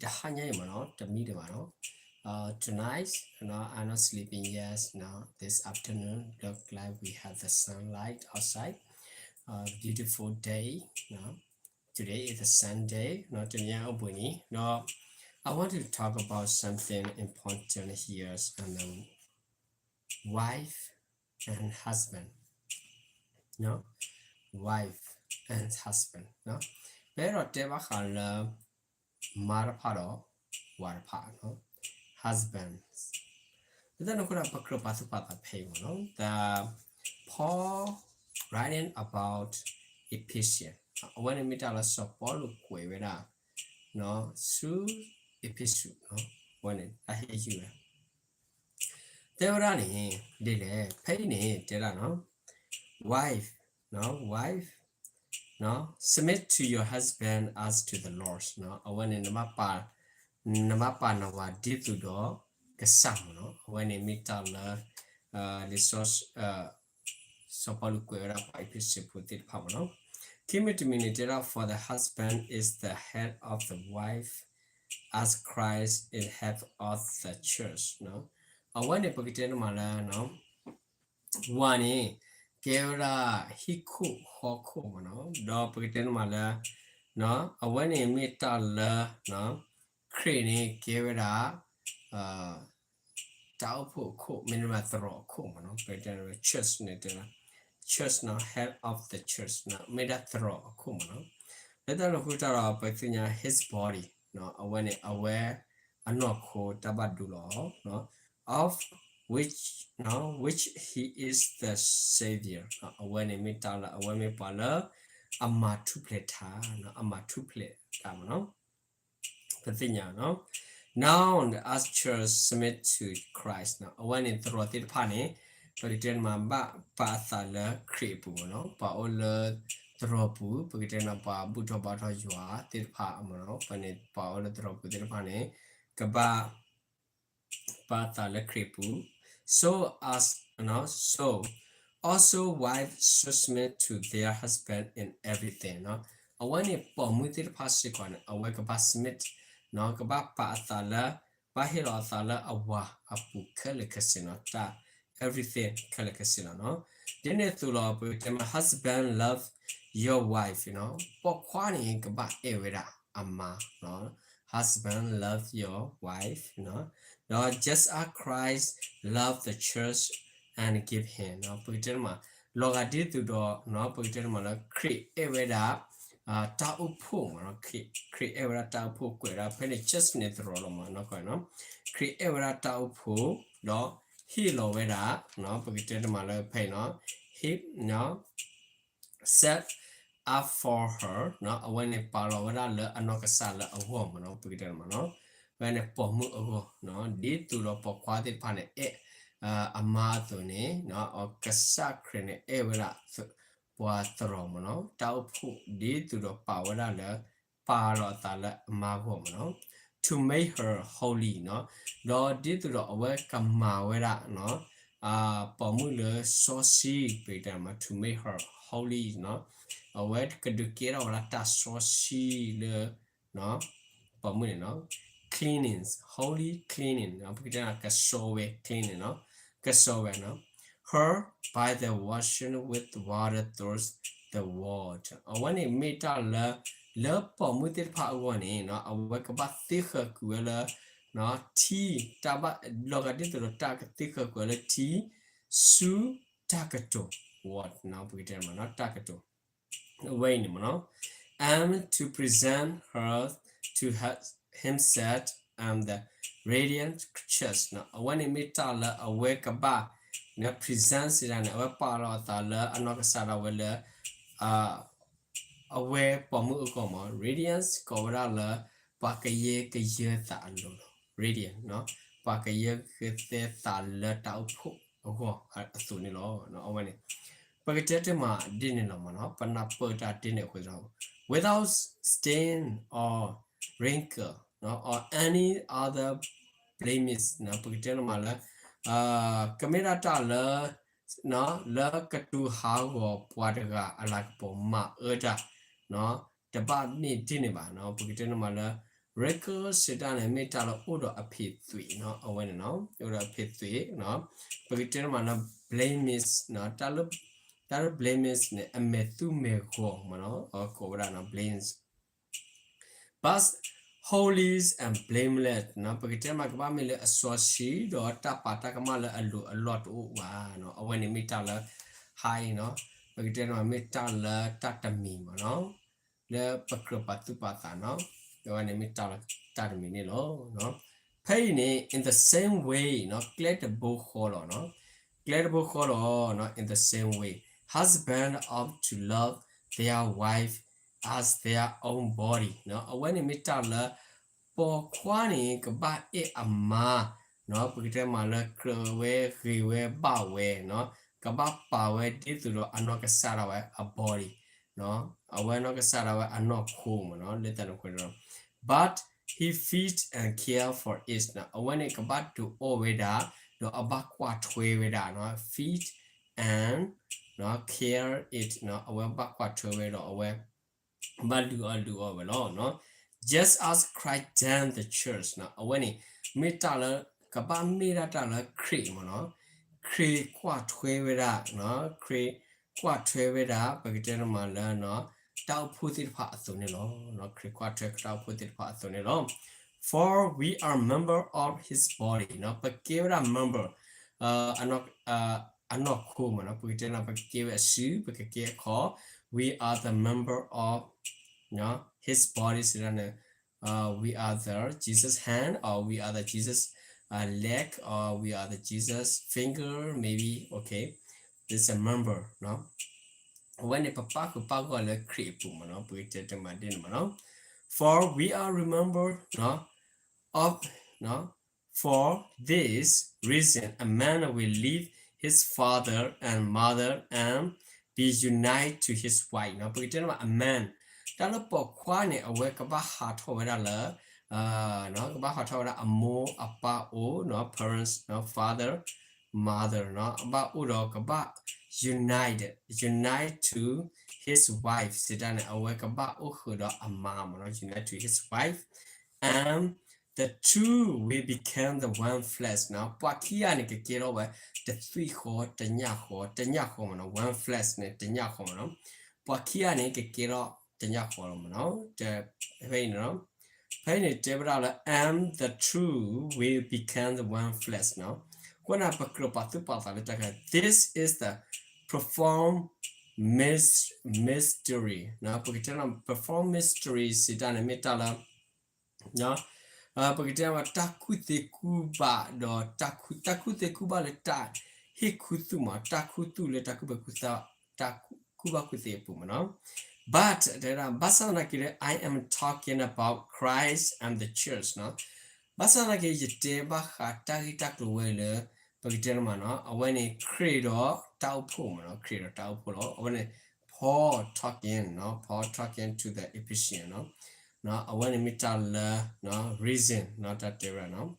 the hanya the meeting tonight I'm not sleeping yet this afternoon look like we have the sunlight outside beautiful day today is a Sunday I want to talk about something important here and wife and husband no wife and husband no pero teba khala marapado warpa husbands then no kura pakro pasu pata pay the Paul writing about Ephesians when we meet ala so Paul kwewera no su Ephesians no when I hear you there are any dile pay ni tera no wife no submit to your husband as to the Lord no when in the mapa na wa ditu do kasam no when in mitala resource so palu kwera pa episode put it pa no Timothy minitera for the husband is the head of the wife as Christ is head of the church no when in pagiten mala no one kera hiku hoku no do pagiten mala no when in mitala no crane kera tao po ko minima thro ko no pagiten church netera church now head of the church now made a throw no let the locutor pagtinya his body no when aware anoko tabadulo no of which he is the savior when mitala when me pala ama to pleta no ama to play no pagtinya no now as church submit to Christ now when in throw it pane pagtian mamba pathala crepu no pa ola dropu pagtian pa buto bato jwa tir pha amano pane pa ola dropu tir pane kaba pathala crepu so as so also wives should submit to their husband in everything no when it pomutir pasikon awa kaba submit no kaba pathala bahira thala awa apu kale kasinota everything kale kasina no dine tulo my husband love your wife pokwani kaba ewera ama no husband love your wife no just as Christ love the church and give him no pagitema logadi tu do no pagitema la create ewera ta upu no create ewera ta upu kwera phene just ne tro lo no ko no create ewera ta upu no he lo wera no pagitema la pay no he no set up for her no when it palo wera le anokasala awo no pagitema no when it pomu awo no di tu lo pokwa ti phane ama to ne no o kasakre ne ewera wa tro mo no tau phu di tu lo pawara le pa lo ta le ma ho mo no to make her holy no lo di tu lo awe kama wera no pomu le so si pe ta ma to make her holy no awe kadukira wala ta so si le no pomu no cleaning holy cleaning no pukita ka so we cleaning no no her by the washing with water through the word when it meet la pomutir pa one no awake ba thika kuela no tea taba logadi to tak thika kuela tea su takato what now pukita no takato way no to present her to himself the radiant church now when it meet awake ba na presents it and a para tala anokasara wala aware pomu komo radiance kora la pakaye kaye talo radiant no pakaye kete tala taupo ogo asuni lo no awani pakete ma dinin no no pana pota dinin without stain or wrinkle no or any other blemish na pakete ma la camera ta la no la katu ha go pwadaga alak po ma eda no the ba ni dine ba no pakete ma la record sedan and metal order a pit three no when no or a pit three no pagiter mana blame is no talo blame is ne a metu me ko mano or cobra no blames but holies and blameless no pagiter makaba mele a soshi do tapata kamala a lot wa no when metal high no pagiter no metal tatami no le pakrapatu pata no the one metal tatami no pain in the same way no clear the book hollow no clear the book hollow no in the same way husband ought to love their wife as their own body no when metal po kwani ka ba e ama no pagite mala krwe khiwe ba we no ka ba pa we di tu lo ano ka sara we a body no awe no ka sara we ano khu no let no ko but he feeds and care for it na when it ka ba to o we da no aba kwa thwe we da no feed and no care it no awe ba kwa thwe we do awe but do all no just as Christ damned the church now when he metala kaba mira tala cream no create qua twevera no create qua twevera bagitera mala no tau put it pa so no create qua tau put it pa so for we are member of his body no bagitera member anok cool no bagitera bagitera shoe bagitera call we are the member of no his body is we are the Jesus hand or we are the Jesus leg or we are the Jesus finger maybe okay this a member no when the papa could pago le creep no no for we are remembered no of no for this reason a man will leave his father and mother and be united to his wife no a man ta lo po kwa ne awe ka ba ha tho we da la no ka ba ha tho da amo apa o no parents no father mother no ba u ro ka ba unite to his wife sidan awe ka ba u khu do ama no unite to his wife and the two will become the one flesh now pa kia ne ke ke ro we the three ho the nya ho no one flesh ne the nya ho no pa kia ne ke ke ro the nya ho no the hey no hey ne te bra la and the two will become the one flesh now when I pa tu pa ta this is the perform mystery now porque perform mystery si dan metala no porque takute kuba do takute kuba le ta hikutuma takutu le takuba kusa takuba kute puma no but there are basana kire I am talking about Christ and the church no basana ke yete ba khata tak lo we le porque no when a credo tau puma no credo tau pulo when Paul talking to the Ephesians no no when metal no reason not that there no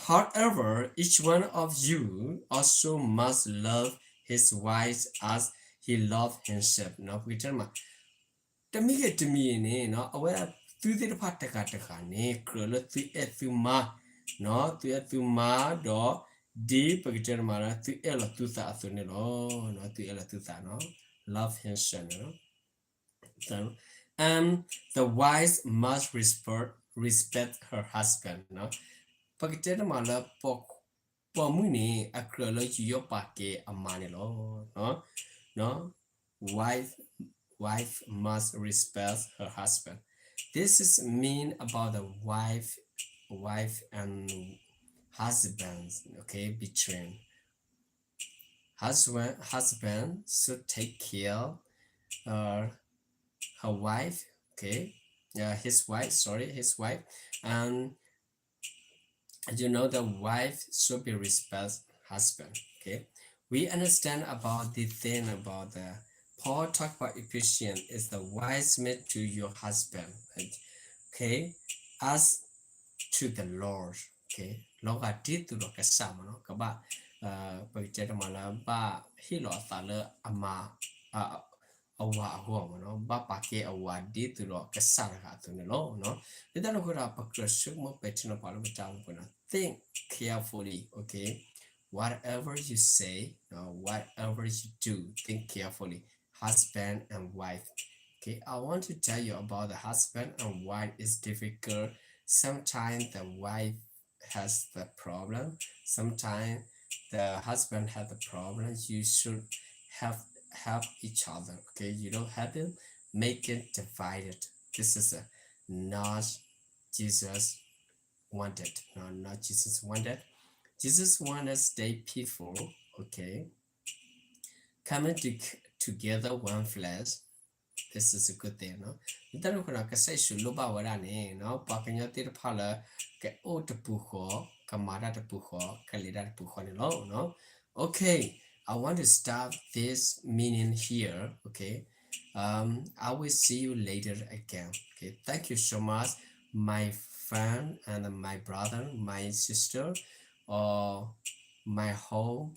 however each one of you also must love his wife as he loved himself no we tell ma tami ke tami ne no aware tu the part taka ne krolo tu etuma no tu etuma do di pagiter mara tu ela tu sa asune no tu ela tu sa no love himself no so, the wife must respect her husband no pagiter mala po muni akrolo yo pake amane lo no wife must respect her husband this is mean about the wife and husbands okay between husband should take care uh, her wife okay his wife and you know the wife should be respect husband okay we understand about the thing about the Paul talk about Ephesians is the wife made to your husband right? Okay as to the Lord okay lo ga ti tu lo ka sa no ka ba pa che ma la ba hi lo sa le ama awa ho no ba pa ke awa di tu lo ka sa ka tu no no le da lo ko ra pa kro su mo pe tin pa lo ta ko na think carefully okay whatever you say whatever you do think carefully husband and wife okay I want to tell you about the husband and wife is difficult sometimes the wife has the problem sometimes the husband has the problem you should have help each other okay you don't have to make it divided this is a not Jesus wanted no not Jesus wanted Jesus wanted to stay peaceful okay coming together one flesh this is a good thing no dan ko na ka sai shu lo ba wa da ne no pa ka nya ti pha la ka o ta pu kho ka ma da ta pu kho ka le da ta pu kho ne no okay I want to stop this meaning here okay I will see you later again okay thank you so much my friend and my brother my sister or my whole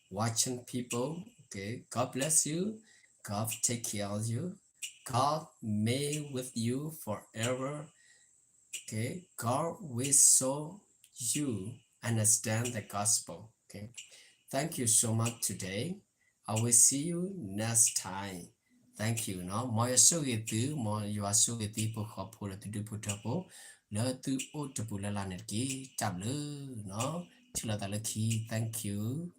watching people okay God bless you God take care of you God may with you forever. Okay, God will show you understand the gospel. Okay, thank you so much today. I will see you next time. Thank you. No, more so get you more you are so get people hop for to do put up. No, to o to pull a lanaki tableau. No, chula the key. Thank you.